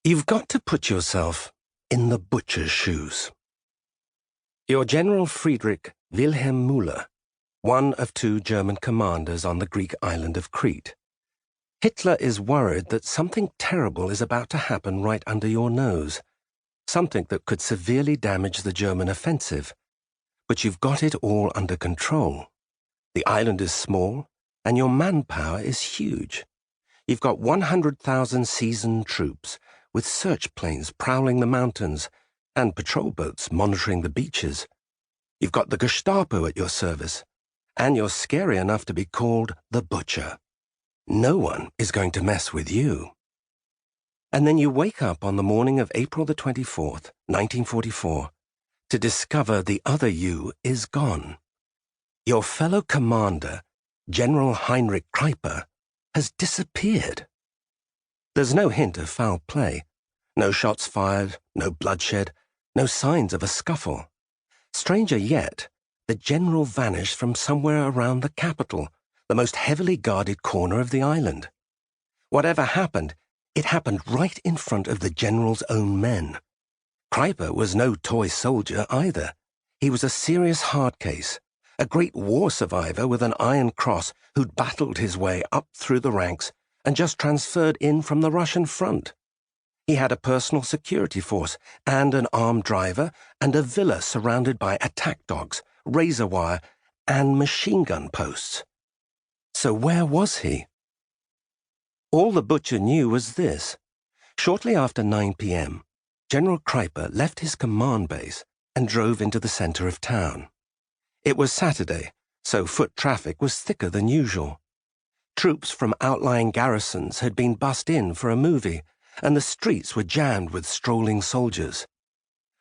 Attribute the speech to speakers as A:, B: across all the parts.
A: You've got to put yourself in the butcher's shoes. You're General Friedrich Wilhelm Müller, one of two German commanders on the Greek island of Crete. Hitler is worried that something terrible is about to happen right under your nose, something that could severely damage the German offensive. But you've got it all under control. The island is small, and your manpower is huge. You've got 100,000 seasoned troops, with search planes prowling the mountains and patrol boats monitoring the beaches. You've got the Gestapo at your service, and you're scary enough to be called the Butcher. No one is going to mess with you. And then you wake up on the morning of April the 24th, 1944, to discover the other you is gone. Your fellow commander, General Heinrich Kreiper, has disappeared. There's no hint of foul play, no shots fired, no bloodshed, no signs of a scuffle. Stranger yet, the general vanished from somewhere around the capital, the most heavily guarded corner of the island. Whatever happened, it happened right in front of the general's own men. Kreiper was no toy soldier either. He was a serious hard case, a great war survivor with an Iron Cross who'd battled his way up through the ranks and just transferred in from the Russian front. He had a personal security force and an armed driver and a villa surrounded by attack dogs, razor wire, and machine gun posts. So where was he? All the Butcher knew was this. Shortly after 9 p.m., General Kreiper left his command base and drove into the center of town. It was Saturday, so foot traffic was thicker than usual. Troops from outlying garrisons had been bussed in for a movie, and the streets were jammed with strolling soldiers.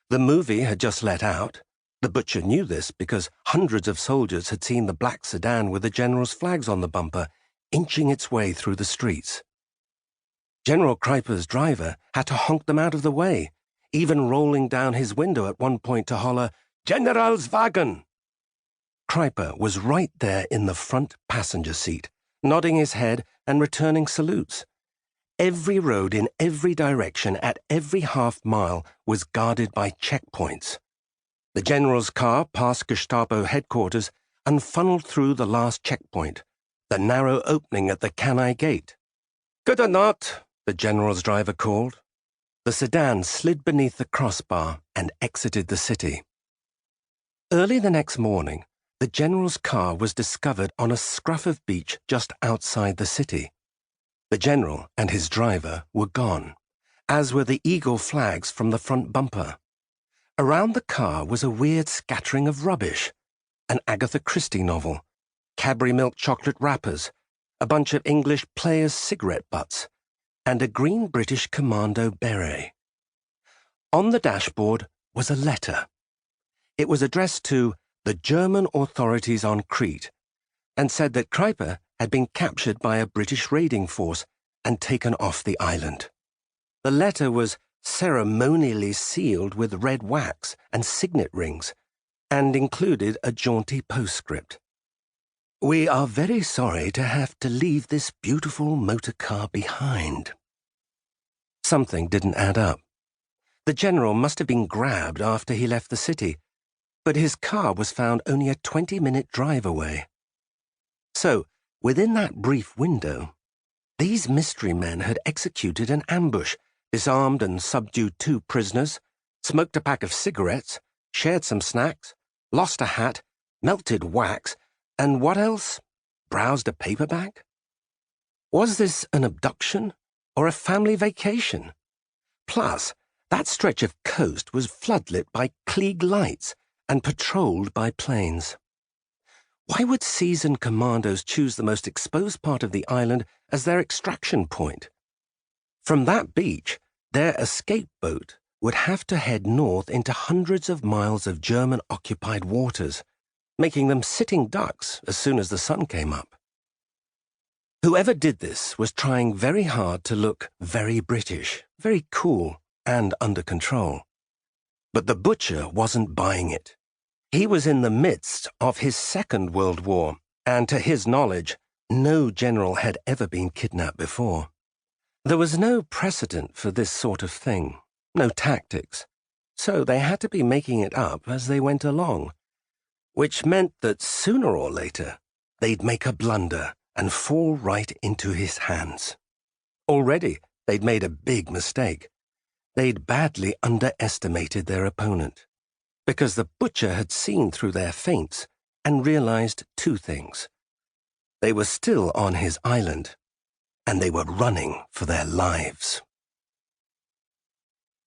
A: The movie had just let out. The Butcher knew this because hundreds of soldiers had seen the black sedan with the general's flags on the bumper inching its way through the streets. General Kreiper's driver had to honk them out of the way, even rolling down his window at one point to holler, "Generalswagen!" Kreiper was right there in the front passenger seat, nodding his head and returning salutes. Every road in every direction at every half-mile was guarded by checkpoints. The general's car passed Gestapo headquarters and funneled through the last checkpoint, the narrow opening at the Cannae Gate. "Good or not," the general's driver called. The sedan slid beneath the crossbar and exited the city. Early the next morning, the general's car was discovered on a scruff of beach just outside the city. The general and his driver were gone, as were the eagle flags from the front bumper. Around the car was a weird scattering of rubbish, an Agatha Christie novel, Cadbury milk chocolate wrappers, a bunch of English Players cigarette butts, and a green British commando beret. On the dashboard was a letter. It was addressed to the German authorities on Crete and said that Kreiper had been captured by a British raiding force and taken off the island. The letter was ceremonially sealed with red wax and signet rings and included a jaunty postscript. "We are very sorry to have to leave this beautiful motor car behind." Something didn't add up. The general must have been grabbed after he left the city, but his car was found only a 20-minute drive away. So, within that brief window, these mystery men had executed an ambush, disarmed and subdued 2 prisoners, smoked a pack of cigarettes, shared some snacks, lost a hat, melted wax, and what else? Browsed a paperback? Was this an abduction or a family vacation? Plus, that stretch of coast was floodlit by Klieg lights and patrolled by planes. Why would seasoned commandos choose the most exposed part of the island as their extraction point? From that beach, their escape boat would have to head north into hundreds of miles of German-occupied waters, making them sitting ducks as soon as the sun came up. Whoever did this was trying very hard to look very British, very cool, and under control. But the Butcher wasn't buying it. He was in the midst of his Second World War, and to his knowledge, no general had ever been kidnapped before. There was no precedent for this sort of thing, no tactics, so they had to be making it up as they went along, which meant that sooner or later they'd make a blunder and fall right into his hands. Already they'd made a big mistake. They'd badly underestimated their opponent, because the butcher had seen through their feints and realized two things. They were still on his island, and they were running for their lives.